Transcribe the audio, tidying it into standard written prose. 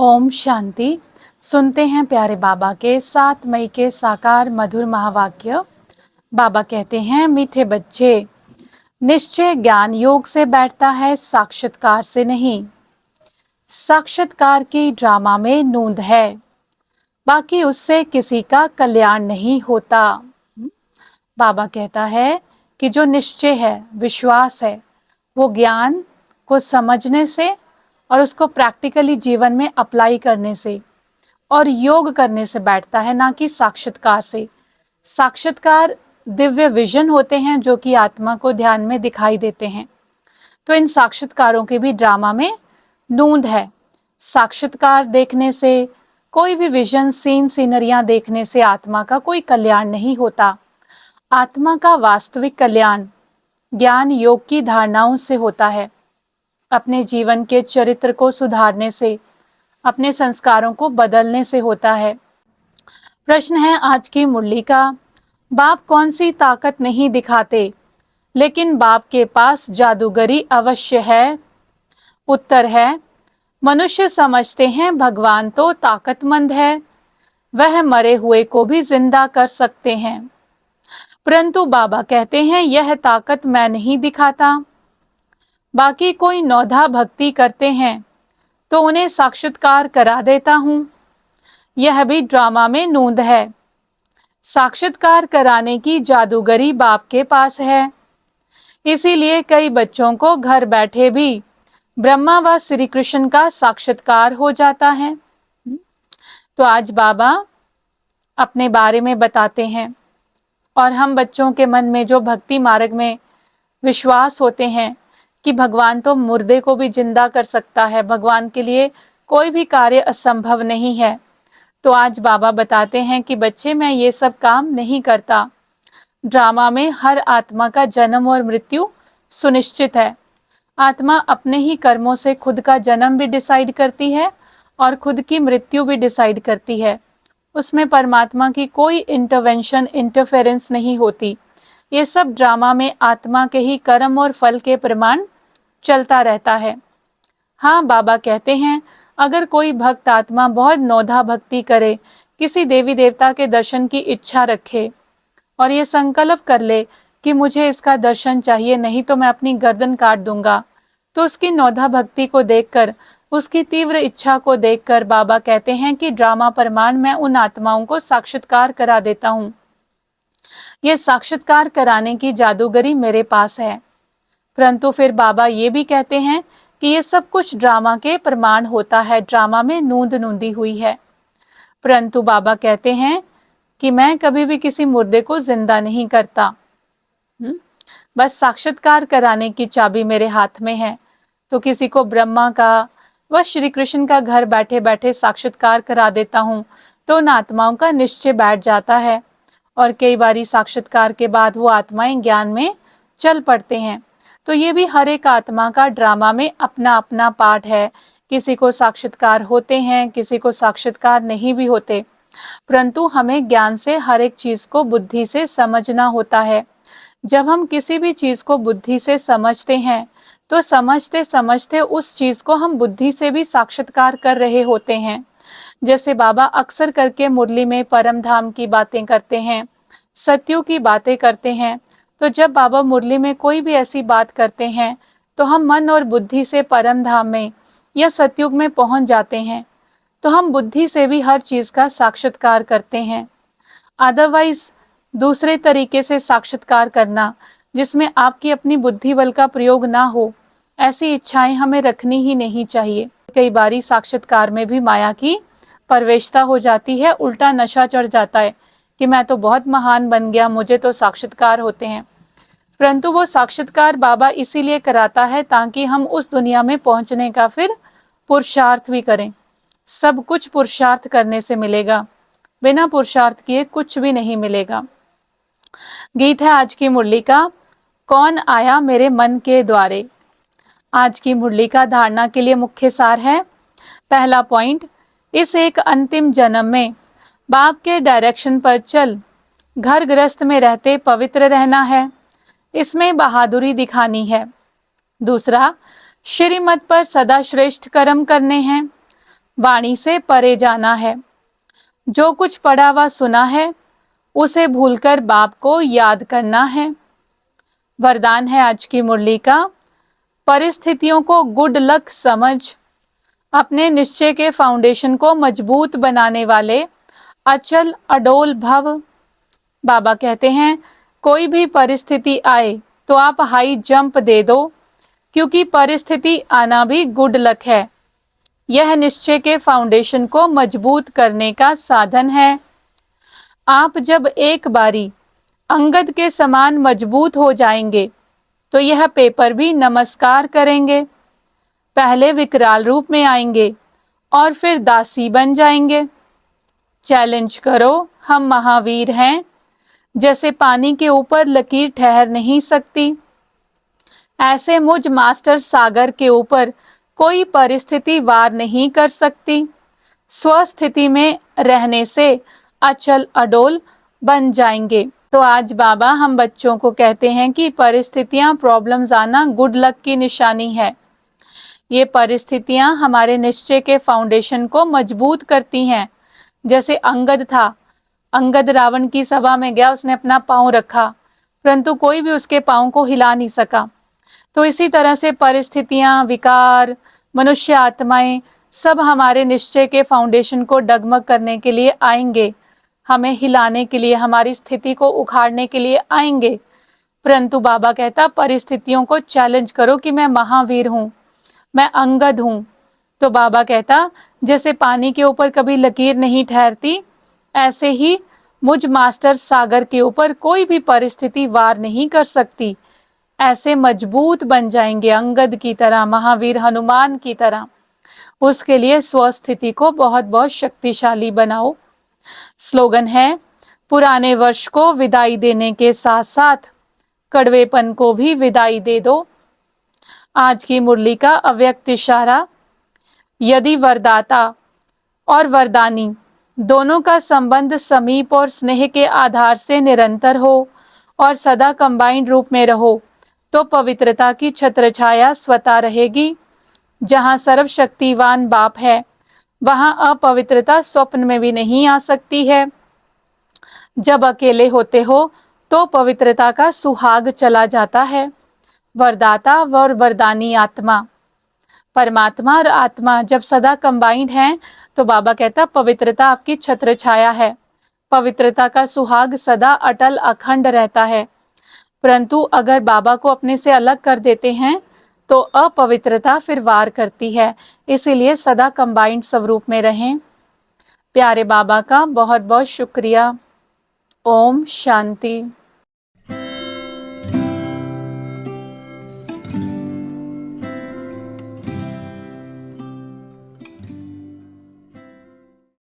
ओम शांति। सुनते हैं प्यारे बाबा के 7 मई के साकार मधुर महावाक्य। बाबा कहते हैं, मीठे बच्चे, निश्चय ज्ञान योग से बैठता है, साक्षात्कार से नहीं। साक्षात्कार की ड्रामा में नूंद है, बाकी उससे किसी का कल्याण नहीं होता। बाबा कहता है कि जो निश्चय है, विश्वास है, वो ज्ञान को समझने से और उसको प्रैक्टिकली जीवन में अप्लाई करने से और योग करने से बैठता है, ना कि साक्षात्कार से। साक्षात्कार दिव्य विजन होते हैं जो कि आत्मा को ध्यान में दिखाई देते हैं। तो इन साक्षात्कारों के भी ड्रामा में नूंद है। साक्षात्कार देखने से, कोई भी विजन, सीन, सीनरियां देखने से आत्मा का कोई कल्याण नहीं होता। आत्मा का वास्तविक कल्याण ज्ञान योग की धारणाओं से होता है, अपने जीवन के चरित्र को सुधारने से, अपने संस्कारों को बदलने से होता है। प्रश्न है आज की मुरली का, बाप कौन सी ताकत नहीं दिखाते लेकिन बाप के पास जादूगरी अवश्य है? उत्तर है, मनुष्य समझते हैं भगवान तो ताकतमंद है, वह मरे हुए को भी जिंदा कर सकते हैं। परंतु बाबा कहते हैं, यह ताकत मैं नहीं दिखाता। बाकी कोई नौधा भक्ति करते हैं तो उन्हें साक्षात्कार करा देता हूँ। यह भी ड्रामा में नूंद है। साक्षात्कार कराने की जादूगरी बाप के पास है। इसीलिए कई बच्चों को घर बैठे भी ब्रह्मा व श्री कृष्ण का साक्षात्कार हो जाता है। तो आज बाबा अपने बारे में बताते हैं और हम बच्चों के मन में जो भक्ति मार्ग में विश्वास होते हैं कि भगवान तो मुर्दे को भी जिंदा कर सकता है, भगवान के लिए कोई भी कार्य असंभव नहीं है। तो आज बाबा बताते हैं कि बच्चे, मैं ये सब काम नहीं करता। ड्रामा में हर आत्मा का जन्म और मृत्यु सुनिश्चित है। आत्मा अपने ही कर्मों से खुद का जन्म भी डिसाइड करती है और खुद की मृत्यु भी डिसाइड करती है। उसमें परमात्मा की कोई इंटरवेंशन, इंटरफेरेंस नहीं होती। ये सब ड्रामा में आत्मा के ही कर्म और फल के प्रमाण चलता रहता है। हाँ, बाबा कहते हैं, अगर कोई भक्त आत्मा बहुत नौधा भक्ति करे, किसी देवी देवता के दर्शन की इच्छा रखे और ये संकल्प कर ले कि मुझे इसका दर्शन चाहिए, नहीं तो मैं अपनी गर्दन काट दूंगा, तो उसकी नौधा भक्ति को देखकर, उसकी तीव्र इच्छा को देखकर बाबा कहते हैं कि ड्रामा प्रमाण मैं उन आत्माओं को साक्षात्कार करा देता हूँ। ये साक्षात्कार कराने की जादूगरी मेरे पास है। परंतु फिर बाबा ये भी कहते हैं कि ये सब कुछ ड्रामा के प्रमाण होता है, ड्रामा में नूंद नूंदी हुई है। परंतु बाबा कहते हैं कि मैं कभी भी किसी मुर्दे को जिंदा नहीं करता। बस साक्षात्कार कराने की चाबी मेरे हाथ में है। तो किसी को ब्रह्मा का व श्री कृष्ण का घर बैठे बैठे साक्षात्कार करा देता हूँ, तो उन आत्माओं का निश्चय बैठ जाता है और कई बारी साक्षात्कार के बाद वो आत्माएं ज्ञान में चल पड़ते हैं। तो ये भी हर एक आत्मा का ड्रामा में अपना अपना पार्ट है। किसी को साक्षात्कार होते हैं, किसी को साक्षात्कार नहीं भी होते, परंतु हमें ज्ञान से हर एक चीज को बुद्धि से समझना होता है। जब हम किसी भी चीज को बुद्धि से समझते हैं तो समझते समझते उस चीज को हम बुद्धि से भी साक्षात्कार कर रहे होते हैं। जैसे बाबा अक्सर करके मुरली में परम धाम की बातें करते हैं, सत्युग की बातें करते हैं। तो जब बाबा मुरली में कोई भी ऐसी बात करते हैं तो हम मन और बुद्धि से परम धाम में या सत्युग में पहुंच जाते हैं। तो हम बुद्धि से भी हर चीज का साक्षात्कार करते हैं। अदरवाइज दूसरे तरीके से साक्षात्कार करना, जिसमें आपकी अपनी बुद्धि बल का प्रयोग ना हो, ऐसी इच्छाएं हमें रखनी ही नहीं चाहिए। कई बारी साक्षात्कार में भी माया की प्रवेशता हो जाती है, उल्टा नशा चढ़ जाता है कि मैं तो बहुत महान बन गया, मुझे तो साक्षात्कार होते हैं। परंतु वो साक्षात्कार बाबा इसीलिए कराता है ताकि हम उस दुनिया में पहुंचने का फिर पुरुषार्थ भी करें। सब कुछ पुरुषार्थ करने से मिलेगा, बिना पुरुषार्थ किए कुछ भी नहीं मिलेगा। गीत है आज की मुरली का, कौन आया मेरे मन के द्वारे। आज की मुरली का धारणा के लिए मुख्य सार है। पहला पॉइंट, इस एक अंतिम जन्म में बाप के डायरेक्शन पर चल, घर गृहस्थ में रहते पवित्र रहना है, इसमें बहादुरी दिखानी है। दूसरा, श्रीमत पर सदा श्रेष्ठ कर्म करने हैं, वाणी से परे जाना है। जो कुछ पढ़ा व सुना है उसे भूलकर बाप को याद करना है। वरदान है आज की मुरली का, परिस्थितियों को गुड लक समझ अपने निश्चय के फाउंडेशन को मजबूत बनाने वाले अचल अडोल भव। बाबा कहते हैं कोई भी परिस्थिति आए तो आप हाई जंप दे दो, क्योंकि परिस्थिति आना भी गुड लक है। यह निश्चय के फाउंडेशन को मजबूत करने का साधन है। आप जब एक बारी अंगद के समान मजबूत हो जाएंगे तो यह पेपर भी नमस्कार करेंगे। पहले विकराल रूप में आएंगे और फिर दासी बन जाएंगे। चैलेंज करो, हम महावीर हैं। जैसे पानी के ऊपर लकीर ठहर नहीं सकती, ऐसे मुझ मास्टर सागर के ऊपर कोई परिस्थिति वार नहीं कर सकती। स्वस्थिति में रहने से अचल अडोल बन जाएंगे। तो आज बाबा हम बच्चों को कहते हैं कि परिस्थितियां, प्रॉब्लम्स आना गुड लक की निशानी है। ये परिस्थितियां हमारे निश्चय के फाउंडेशन को मजबूत करती हैं। जैसे अंगद था, अंगद रावण की सभा में गया, उसने अपना पांव रखा, परंतु कोई भी उसके पांव को हिला नहीं सका। तो इसी तरह से परिस्थितियां, विकार, मनुष्य आत्माएं सब हमारे निश्चय के फाउंडेशन को डगमग करने के लिए आएंगे, हमें हिलाने के लिए, हमारी स्थिति को उखाड़ने के लिए आएंगे। परंतु बाबा कहता परिस्थितियों को चैलेंज करो कि मैं महावीर हूं, मैं अंगद हूं। तो बाबा कहता जैसे पानी के ऊपर कभी लकीर नहीं ठहरती, ऐसे ही मुझ मास्टर सागर के ऊपर कोई भी परिस्थिति वार नहीं कर सकती। ऐसे मजबूत बन जाएंगे अंगद की तरह, महावीर हनुमान की तरह। उसके लिए स्वस्थिति को बहुत बहुत शक्तिशाली बनाओ। स्लोगन है, पुराने वर्ष को विदाई देने के साथ साथ कड़वेपन को भी विदाई दे दो। आज की मुरली का अव्यक्त इशारा, यदि वरदाता और वरदानी दोनों का संबंध समीप और स्नेह के आधार से निरंतर हो और सदा कंबाइंड रूप में रहो, तो पवित्रता की छत्रछाया स्वतः रहेगी। जहाँ सर्वशक्तिवान बाप है, वहाँ अपवित्रता स्वप्न में भी नहीं आ सकती है। जब अकेले होते हो तो पवित्रता का सुहाग चला जाता है। वरदाता और वरदानी आत्मा, परमात्मा और आत्मा जब सदा कंबाइंड हैं, तो बाबा कहता पवित्रता आपकी छत्र छाया है। पवित्रता का सुहाग सदा अटल अखंड रहता है। परंतु अगर बाबा को अपने से अलग कर देते हैं तो अपवित्रता फिर वार करती है। इसीलिए सदा कंबाइंड स्वरूप में रहें। प्यारे बाबा का बहुत बहुत शुक्रिया। ओम शांति।